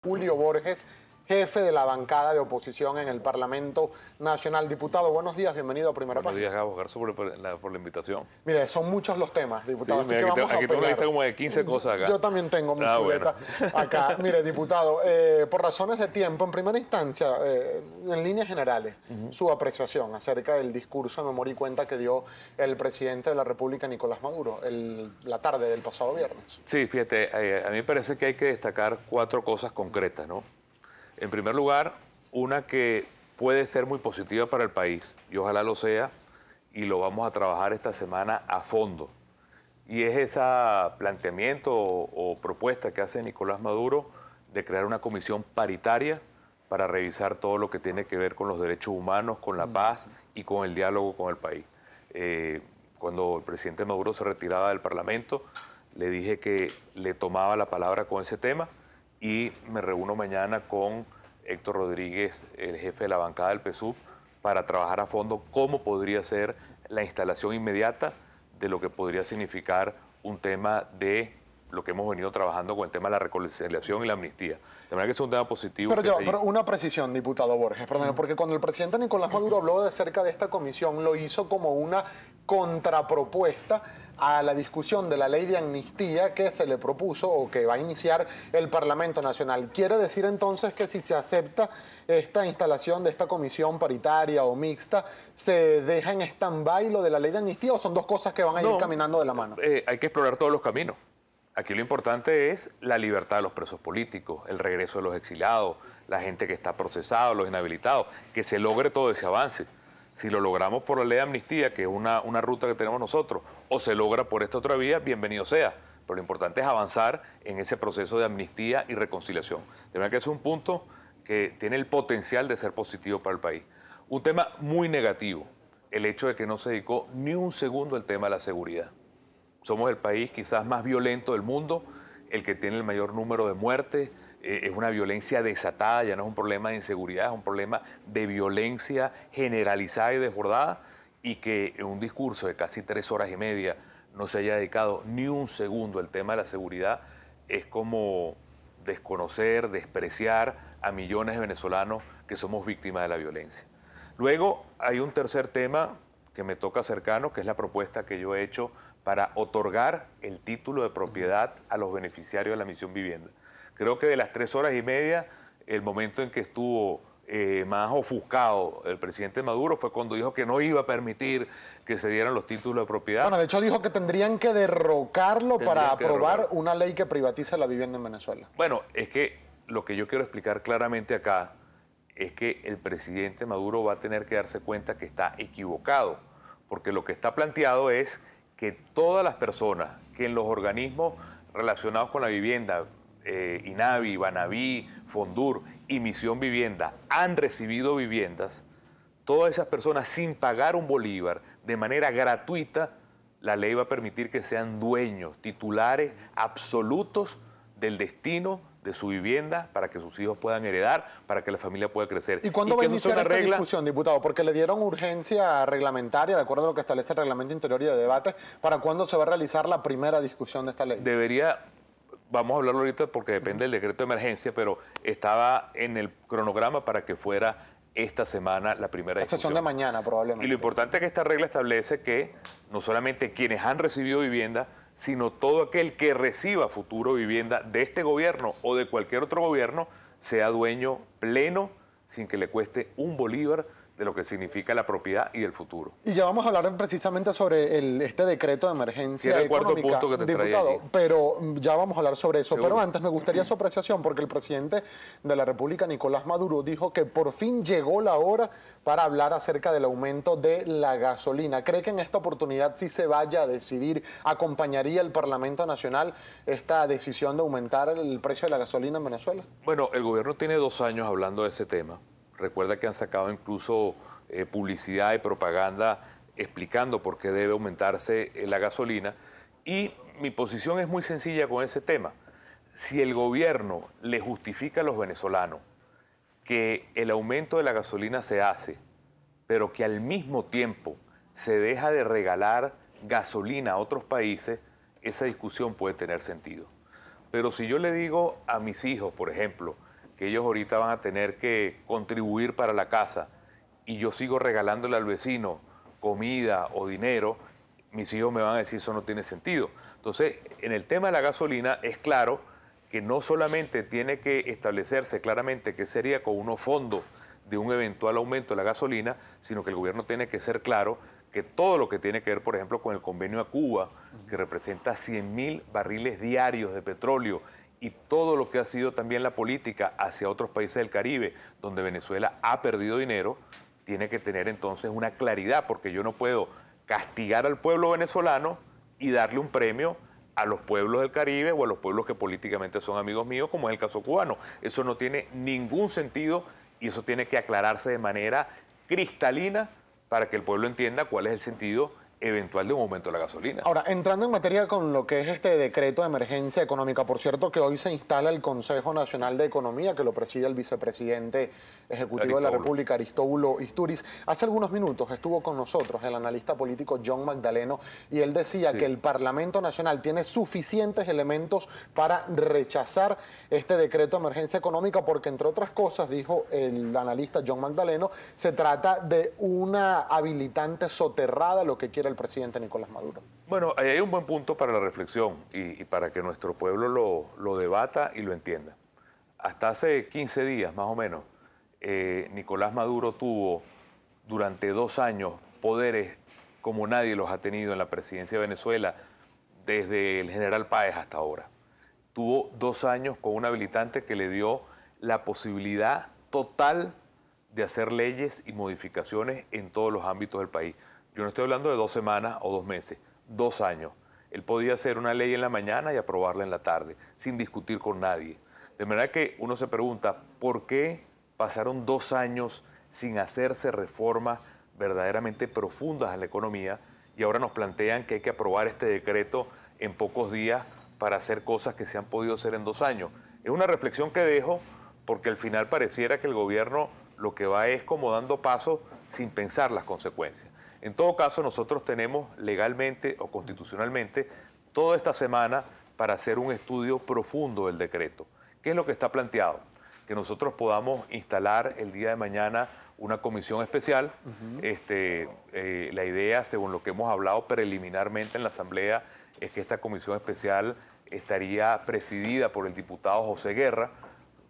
Julio Borges, jefe de la bancada de oposición en el Parlamento Nacional. Diputado, buenos días, bienvenido a Primera Página. Buenos días, Gabo, gracias por la invitación. Mire, son muchos los temas, diputado, Sí, así mira, que vamos aquí a tengo una pelear. lista como de 15 cosas acá. Yo también tengo mi chuleta acá. Mire, diputado, por razones de tiempo, en primera instancia, en líneas generales, su apreciación acerca del discurso de memoria y cuenta que dio el presidente de la República, Nicolás Maduro, la tarde del pasado viernes. Sí, fíjate, a mí me parece que hay que destacar 4 cosas concretas, ¿no? En primer lugar, una que puede ser muy positiva para el país, y ojalá lo sea, y lo vamos a trabajar esta semana a fondo. Y es ese planteamiento o propuesta que hace Nicolás Maduro de crear una comisión paritaria para revisar todo lo que tiene que ver con los derechos humanos, con la paz y con el diálogo con el país. Cuando el presidente Maduro se retiraba del Parlamento, le dije que le tomaba la palabra con ese tema y me reúno mañana con Héctor Rodríguez, el jefe de la bancada del PSUV, para trabajar a fondo cómo podría ser la instalación inmediata de lo que podría significar un tema de lo que hemos venido trabajando con el tema de la reconciliación y la amnistía. De manera que es un tema positivo. Pero una precisión, diputado Borges, perdón, porque cuando el presidente Nicolás Maduro habló acerca de esta comisión, lo hizo como una contrapropuesta a la discusión de la ley de amnistía que se le propuso o que va a iniciar el Parlamento Nacional. ¿Quiere decir entonces que si se acepta esta instalación de esta comisión paritaria o mixta, se deja en stand-by lo de la ley de amnistía o son dos cosas que van a ir caminando de la mano? Hay que explorar todos los caminos. Aquí lo importante es la libertad de los presos políticos, el regreso de los exiliados, la gente que está procesada, los inhabilitados, que se logre todo ese avance. Si lo logramos por la ley de amnistía, que es una ruta que tenemos nosotros, o se logra por esta otra vía, bienvenido sea. Pero lo importante es avanzar en ese proceso de amnistía y reconciliación. De verdad que es un punto que tiene el potencial de ser positivo para el país. Un tema muy negativo, el hecho de que no se dedicó ni un segundo al tema de la seguridad. Somos el país quizás más violento del mundo, el que tiene el mayor número de muertes. Es una violencia desatada, ya no es un problema de inseguridad, es un problema de violencia generalizada y desbordada, y que en un discurso de casi 3 horas y media no se haya dedicado ni un segundo al tema de la seguridad, es como desconocer, despreciar a millones de venezolanos que somos víctimas de la violencia. Luego hay un tercer tema que me toca cercano, que es la propuesta que yo he hecho para otorgar el título de propiedad a los beneficiarios de la Misión Vivienda. Creo que de las 3 horas y media, el momento en que estuvo más ofuscado el presidente Maduro fue cuando dijo que no iba a permitir que se dieran los títulos de propiedad. Bueno, de hecho dijo que tendrían que derrocarlo para aprobar una ley que privatice la vivienda en Venezuela. Bueno, es que lo que yo quiero explicar claramente acá es que el presidente Maduro va a tener que darse cuenta que está equivocado, porque lo que está planteado es que todas las personas que en los organismos relacionados con la vivienda, INAVI, Banaví, Fondur y Misión Vivienda han recibido viviendas, todas esas personas sin pagar un bolívar, de manera gratuita, la ley va a permitir que sean dueños, titulares absolutos del destino de su vivienda para que sus hijos puedan heredar, para que la familia pueda crecer. ¿Y cuándo va a iniciar esta discusión, diputado? Porque le dieron urgencia reglamentaria, de acuerdo a lo que establece el reglamento interior y de debate. ¿Para cuándo se va a realizar la primera discusión de esta ley? Vamos a hablarlo ahorita porque depende del decreto de emergencia, pero estaba en el cronograma para que fuera esta semana la primera discusión. La sesión de mañana, probablemente. Y lo importante es que esta regla establece que no solamente quienes han recibido vivienda, sino todo aquel que reciba futuro vivienda de este gobierno o de cualquier otro gobierno, sea dueño pleno, sin que le cueste un bolívar, de lo que significa la propiedad y el futuro. Y ya vamos a hablar precisamente sobre este decreto de emergencia económica, el cuarto punto que te diputado, traía aquí. Pero ya vamos a hablar sobre eso. Seguro. Pero antes me gustaría su apreciación, porque el presidente de la República, Nicolás Maduro, dijo que por fin llegó la hora para hablar acerca del aumento de la gasolina. ¿Cree que en esta oportunidad, si se vaya a decidir, acompañaría el Parlamento Nacional esta decisión de aumentar el precio de la gasolina en Venezuela? Bueno, el gobierno tiene 2 años hablando de ese tema. Recuerda que han sacado incluso publicidad y propaganda explicando por qué debe aumentarse la gasolina. Y mi posición es muy sencilla con ese tema. Si el gobierno le justifica a los venezolanos que el aumento de la gasolina se hace, pero que al mismo tiempo se deja de regalar gasolina a otros países, esa discusión puede tener sentido. Pero si yo le digo a mis hijos, por ejemplo, que ellos ahorita van a tener que contribuir para la casa y yo sigo regalándole al vecino comida o dinero, mis hijos me van a decir eso no tiene sentido. Entonces, en el tema de la gasolina es claro que no solamente tiene que establecerse claramente qué sería con unos fondos de un eventual aumento de la gasolina, sino que el gobierno tiene que ser claro que todo lo que tiene que ver, por ejemplo, con el convenio a Cuba, que representa 100.000 barriles diarios de petróleo, y todo lo que ha sido también la política hacia otros países del Caribe, donde Venezuela ha perdido dinero, tiene que tener entonces una claridad, porque yo no puedo castigar al pueblo venezolano y darle un premio a los pueblos del Caribe o a los pueblos que políticamente son amigos míos, como es el caso cubano. Eso no tiene ningún sentido y eso tiene que aclararse de manera cristalina para que el pueblo entienda cuál es el sentido eventual de un aumento de la gasolina. Ahora, entrando en materia con lo que es este decreto de emergencia económica, por cierto que hoy se instala el Consejo Nacional de Economía, que lo preside el vicepresidente ejecutivo de la República, Aristóbulo Istúriz. Hace algunos minutos estuvo con nosotros el analista político John Magdaleno y él decía que el Parlamento Nacional tiene suficientes elementos para rechazar este decreto de emergencia económica porque, entre otras cosas, dijo el analista John Magdaleno, se trata de una habilitante soterrada, lo que quiere el presidente Nicolás Maduro. Bueno, ahí hay un buen punto para la reflexión y para que nuestro pueblo lo debata y lo entienda. Hasta hace 15 días, más o menos, Nicolás Maduro tuvo durante 2 años poderes como nadie los ha tenido en la presidencia de Venezuela, desde el general Páez hasta ahora. Tuvo 2 años con un habilitante que le dio la posibilidad total de hacer leyes y modificaciones en todos los ámbitos del país. Yo no estoy hablando de 2 semanas o 2 meses, 2 años. Él podía hacer una ley en la mañana y aprobarla en la tarde, sin discutir con nadie. De manera que uno se pregunta, ¿por qué pasaron 2 años sin hacerse reformas verdaderamente profundas a la economía y ahora nos plantean que hay que aprobar este decreto en pocos días para hacer cosas que se han podido hacer en 2 años? Es una reflexión que dejo porque al final pareciera que el gobierno lo que va es como dando pasos sin pensar las consecuencias. En todo caso, nosotros tenemos legalmente o constitucionalmente toda esta semana para hacer un estudio profundo del decreto. ¿Qué es lo que está planteado? Que nosotros podamos instalar el día de mañana una comisión especial. La idea, según lo que hemos hablado preliminarmente en la Asamblea, es que esta comisión especial estaría presidida por el diputado José Guerra.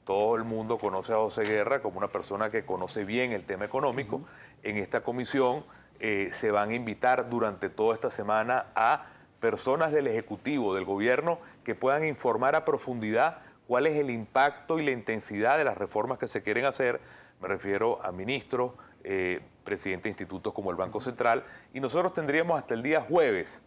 Todo el mundo conoce a José Guerra como una persona que conoce bien el tema económico. En esta comisión se van a invitar durante toda esta semana a personas del Ejecutivo, del Gobierno, que puedan informar a profundidad cuál es el impacto y la intensidad de las reformas que se quieren hacer. Me refiero a ministros, presidentes de institutos como el Banco Central, y nosotros tendríamos hasta el día jueves,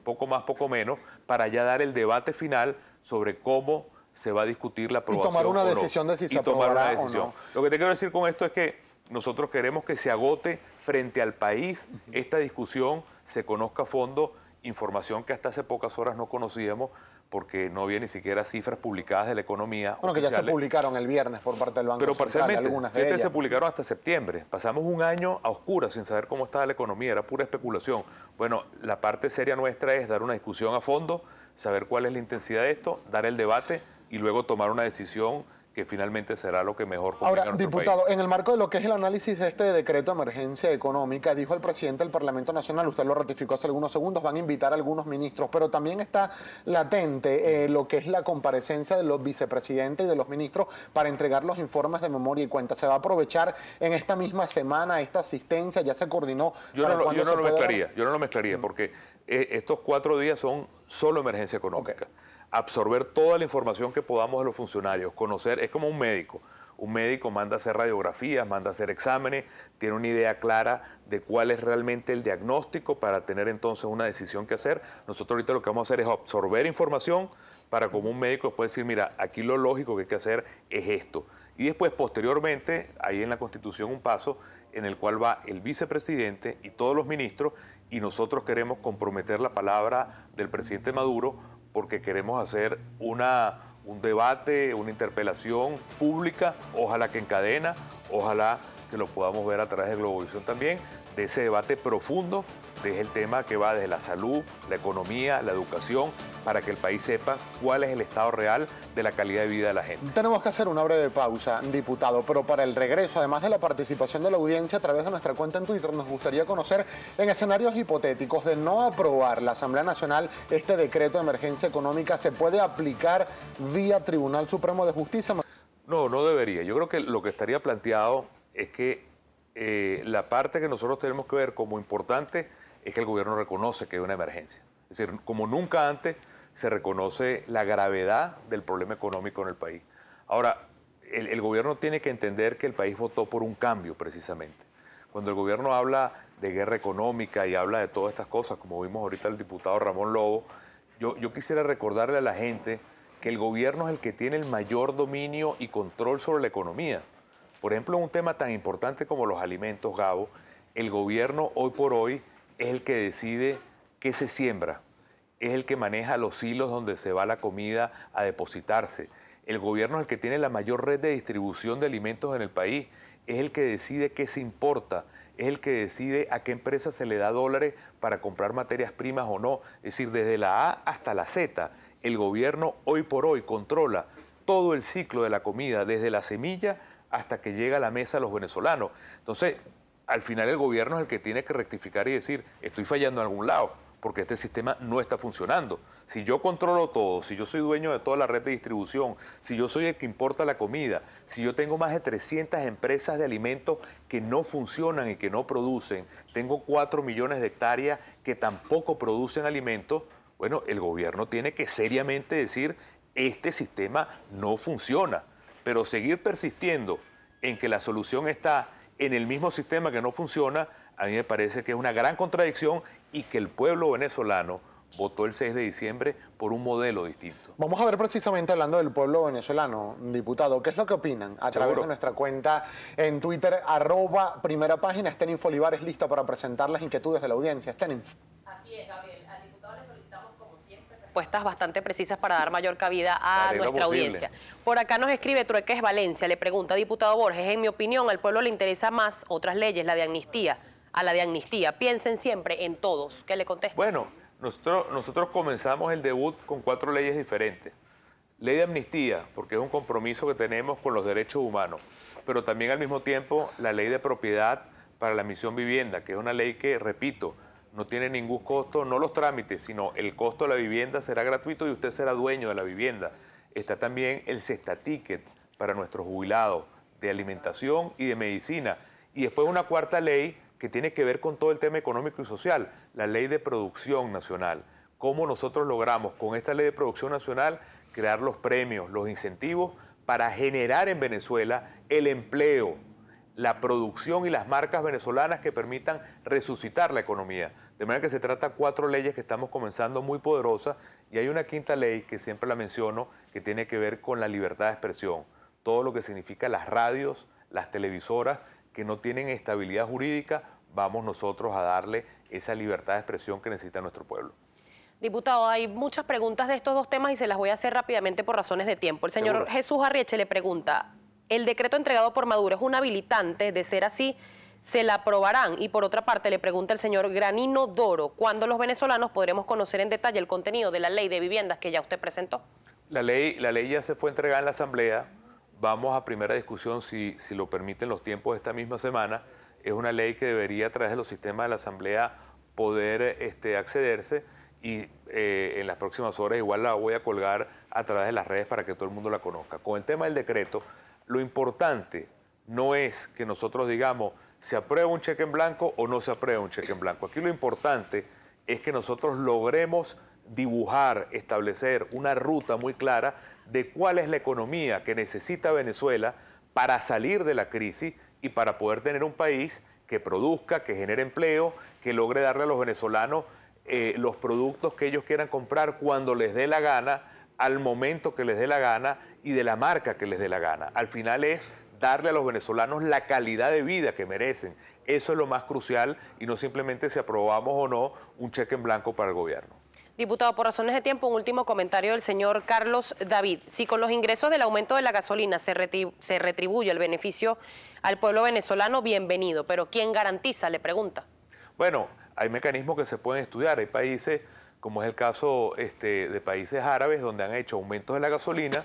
poco más, poco menos, para ya dar el debate final sobre cómo se va a discutir la aprobación. Y tomar una decisión de si se aprobará o no. Lo que te quiero decir con esto es que nosotros queremos que se agote frente al país esta discusión, se conozca a fondo información que hasta hace pocas horas no conocíamos porque no había ni siquiera cifras publicadas de la economía. Bueno, que ya se publicaron el viernes por parte del Banco Central. Pero parcialmente, algunas de ellas se publicaron hasta septiembre. Pasamos un año a oscuras sin saber cómo estaba la economía, era pura especulación. Bueno, la parte seria nuestra es dar una discusión a fondo, saber cuál es la intensidad de esto, dar el debate y luego tomar una decisión que finalmente será lo que mejor convenga a nuestro diputado, país. En el marco de lo que es el análisis de este decreto de emergencia económica, dijo el presidente del Parlamento Nacional, usted lo ratificó hace algunos segundos, van a invitar a algunos ministros, pero también está latente lo que es la comparecencia de los vicepresidentes y de los ministros para entregar los informes de memoria y cuenta. ¿Se va a aprovechar en esta misma semana esta asistencia? ¿Ya se coordinó? Yo no lo mezclaría porque estos 4 días son solo emergencia económica. Absorber toda la información que podamos de los funcionarios, conocer, es como un médico. Un médico manda a hacer radiografías, manda a hacer exámenes, tiene una idea clara de cuál es realmente el diagnóstico para tener entonces una decisión que hacer. Nosotros ahorita lo que vamos a hacer es absorber información para como un médico después decir, mira, aquí lo lógico que hay que hacer es esto. Y después, posteriormente, hay en la Constitución un paso en el cual va el vicepresidente y todos los ministros y nosotros queremos comprometer la palabra del presidente Maduro porque queremos hacer un debate, una interpelación pública, ojalá que en cadena, ojalá que lo podamos ver a través de Globovisión también, de ese debate profundo es el tema que va desde la salud, la economía, la educación, para que el país sepa cuál es el estado real de la calidad de vida de la gente. Tenemos que hacer una breve pausa, diputado, pero para el regreso, además de la participación de la audiencia a través de nuestra cuenta en Twitter, nos gustaría conocer, en escenarios hipotéticos de no aprobar la Asamblea Nacional este decreto de emergencia económica, ¿se puede aplicar vía Tribunal Supremo de Justicia? No, no debería. Yo creo que lo que estaría planteado es que la parte que nosotros tenemos que ver como importante es que el gobierno reconoce que hay una emergencia. Es decir, como nunca antes se reconoce la gravedad del problema económico en el país. Ahora, el gobierno tiene que entender que el país votó por un cambio precisamente. Cuando el gobierno habla de guerra económica y habla de todas estas cosas, como vimos ahorita el diputado Ramón Lobo, yo quisiera recordarle a la gente que el gobierno es el que tiene el mayor dominio y control sobre la economía. Por ejemplo, en un tema tan importante como los alimentos, Gabo, el gobierno hoy por hoy es el que decide qué se siembra, es el que maneja los hilos donde se va la comida a depositarse. El gobierno es el que tiene la mayor red de distribución de alimentos en el país, es el que decide qué se importa, es el que decide a qué empresa se le da dólares para comprar materias primas o no. Es decir, desde la A hasta la Z, el gobierno hoy por hoy controla todo el ciclo de la comida, desde la semilla hasta que llega a la mesa de los venezolanos. Entonces, al final el gobierno es el que tiene que rectificar y decir, estoy fallando en algún lado, porque este sistema no está funcionando. Si yo controlo todo, si yo soy dueño de toda la red de distribución, si yo soy el que importa la comida, si yo tengo más de 300 empresas de alimentos que no funcionan y que no producen, tengo 4 millones de hectáreas que tampoco producen alimentos, bueno, el gobierno tiene que seriamente decir, este sistema no funciona. Pero seguir persistiendo en que la solución está en el mismo sistema que no funciona, a mí me parece que es una gran contradicción y que el pueblo venezolano votó el 6 de diciembre por un modelo distinto. Vamos a ver precisamente, hablando del pueblo venezolano, diputado, ¿qué es lo que opinan? A través de nuestra cuenta en Twitter, @primera página. Esteninfo Olivares, lista para presentar las inquietudes de la audiencia. Esteninfo. Así es, Gabriel. Al diputado le solicitamos, como siempre, respuestas bastante precisas para dar mayor cabida a nuestra audiencia. Por acá nos escribe Trueques Valencia, le pregunta, diputado Borges, en mi opinión, al pueblo le interesa más otras leyes, la de amnistía, a la de amnistía. Piensen siempre en todos. ¿Qué le contesta? Bueno, nosotros comenzamos el debut con 4 leyes diferentes. Ley de amnistía, porque es un compromiso que tenemos con los derechos humanos, pero también al mismo tiempo la ley de propiedad para la misión vivienda, que es una ley que, repito, no tiene ningún costo, no los trámites, sino el costo de la vivienda será gratuito y usted será dueño de la vivienda. Está también el Cestaticket para nuestros jubilados de alimentación y de medicina. Y después una 4ª ley que tiene que ver con todo el tema económico y social, la Ley de Producción Nacional. ¿Cómo nosotros logramos con esta Ley de Producción Nacional crear los premios, los incentivos para generar en Venezuela el empleo, la producción y las marcas venezolanas que permitan resucitar la economía? De manera que se trata 4 leyes que estamos comenzando muy poderosas y hay una 5ª ley que siempre la menciono que tiene que ver con la libertad de expresión. Todo lo que significa las radios, las televisoras que no tienen estabilidad jurídica, vamos nosotros a darle esa libertad de expresión que necesita nuestro pueblo. Diputado, hay muchas preguntas de estos dos temas y se las voy a hacer rápidamente por razones de tiempo. El señor Seguro. Jesús Arrieche le pregunta, ¿el decreto entregado por Maduro es un habilitante? De ser así, ¿se la aprobarán? Y por otra parte, le pregunta el señor Granino Doro, ¿cuándo los venezolanos podremos conocer en detalle el contenido de la ley de viviendas que ya usted presentó? La ley ya se fue entregada en la Asamblea. Vamos a primera discusión, si lo permiten los tiempos de esta misma semana. Es una ley que debería, a través de los sistemas de la Asamblea, poder accederse y en las próximas horas igual la voy a colgar a través de las redes para que todo el mundo la conozca. Con el tema del decreto, lo importante no es que nosotros digamos se aprueba un cheque en blanco o no se aprueba un cheque en blanco. Aquí lo importante es que nosotros logremos dibujar, establecer una ruta muy clara de cuál es la economía que necesita Venezuela para salir de la crisis y para poder tener un país que produzca, que genere empleo, que logre darle a los venezolanos los productos que ellos quieran comprar cuando les dé la gana, al momento que les dé la gana y de la marca que les dé la gana. Al final es darle a los venezolanos la calidad de vida que merecen. Eso es lo más crucial y no simplemente si aprobamos o no un cheque en blanco para el gobierno. Diputado, por razones de tiempo, un último comentario del señor Carlos David. Si con los ingresos del aumento de la gasolina se retribuye el beneficio al pueblo venezolano, bienvenido. Pero ¿quién garantiza? Le pregunta. Bueno, hay mecanismos que se pueden estudiar. Hay países, como es el caso de países árabes, donde han hecho aumentos de la gasolina.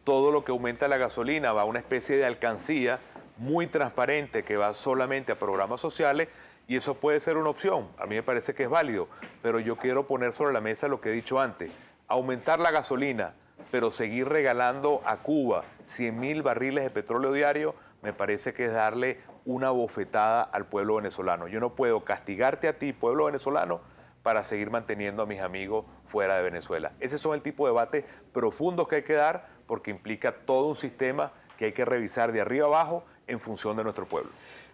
Todo lo que aumenta la gasolina va a una especie de alcancía muy transparente que va solamente a programas sociales, y eso puede ser una opción. A mí me parece que es válido, pero yo quiero poner sobre la mesa lo que he dicho antes. Aumentar la gasolina, pero seguir regalando a Cuba 100.000 barriles de petróleo diario, me parece que es darle una bofetada al pueblo venezolano. Yo no puedo castigarte a ti, pueblo venezolano, para seguir manteniendo a mis amigos fuera de Venezuela. Ese son el tipo de debates profundos que hay que dar, porque implica todo un sistema que hay que revisar de arriba abajo en función de nuestro pueblo.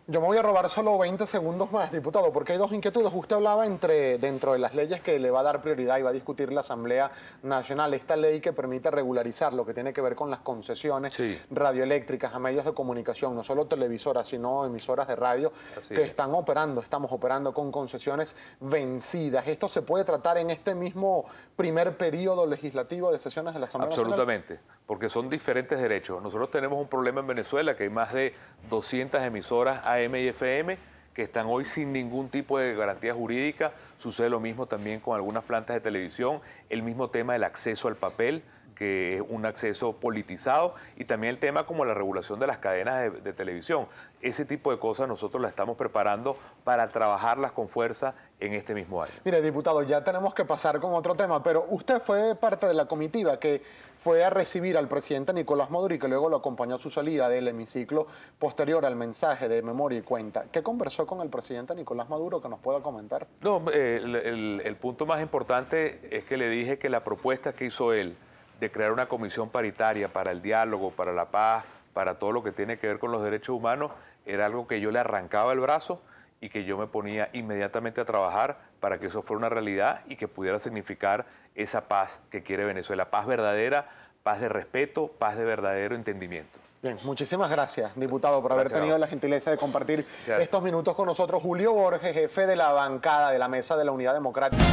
Yo me voy a robar solo 20 segundos más, diputado, porque hay dos inquietudes. Usted hablaba dentro de las leyes que le va a dar prioridad y va a discutir la Asamblea Nacional, esta ley que permite regularizar lo que tiene que ver con las concesiones radioeléctricas a medios de comunicación, no solo televisoras, sino emisoras de radio que estamos operando con concesiones vencidas. ¿Esto se puede tratar en este mismo primer periodo legislativo de sesiones de la Asamblea Nacional? Absolutamente, porque son diferentes derechos. Nosotros tenemos un problema en Venezuela, que hay más de 200 emisoras AM y FM que están hoy sin ningún tipo de garantía jurídica. Sucede lo mismo también con algunas plantas de televisión, el mismo tema del acceso al papel, que es un acceso politizado, y también el tema como la regulación de las cadenas de televisión. Ese tipo de cosas nosotros las estamos preparando para trabajarlas con fuerza en este mismo año. Mire, diputado, ya tenemos que pasar con otro tema, pero usted fue parte de la comitiva que fue a recibir al presidente Nicolás Maduro y que luego lo acompañó a su salida del hemiciclo posterior al mensaje de memoria y cuenta. ¿Qué conversó con el presidente Nicolás Maduro que nos pueda comentar? No, el punto más importante es que le dije que la propuesta que hizo él de crear una comisión paritaria para el diálogo, para la paz, para todo lo que tiene que ver con los derechos humanos, era algo que yo le arrancaba el brazo y que yo me ponía inmediatamente a trabajar para que eso fuera una realidad y que pudiera significar esa paz que quiere Venezuela, paz verdadera, paz de respeto, paz de verdadero entendimiento. Bien, muchísimas gracias, diputado, por haber tenido la gentileza de compartir estos minutos con nosotros. Julio Borges, jefe de la bancada de la Mesa de la Unidad Democrática.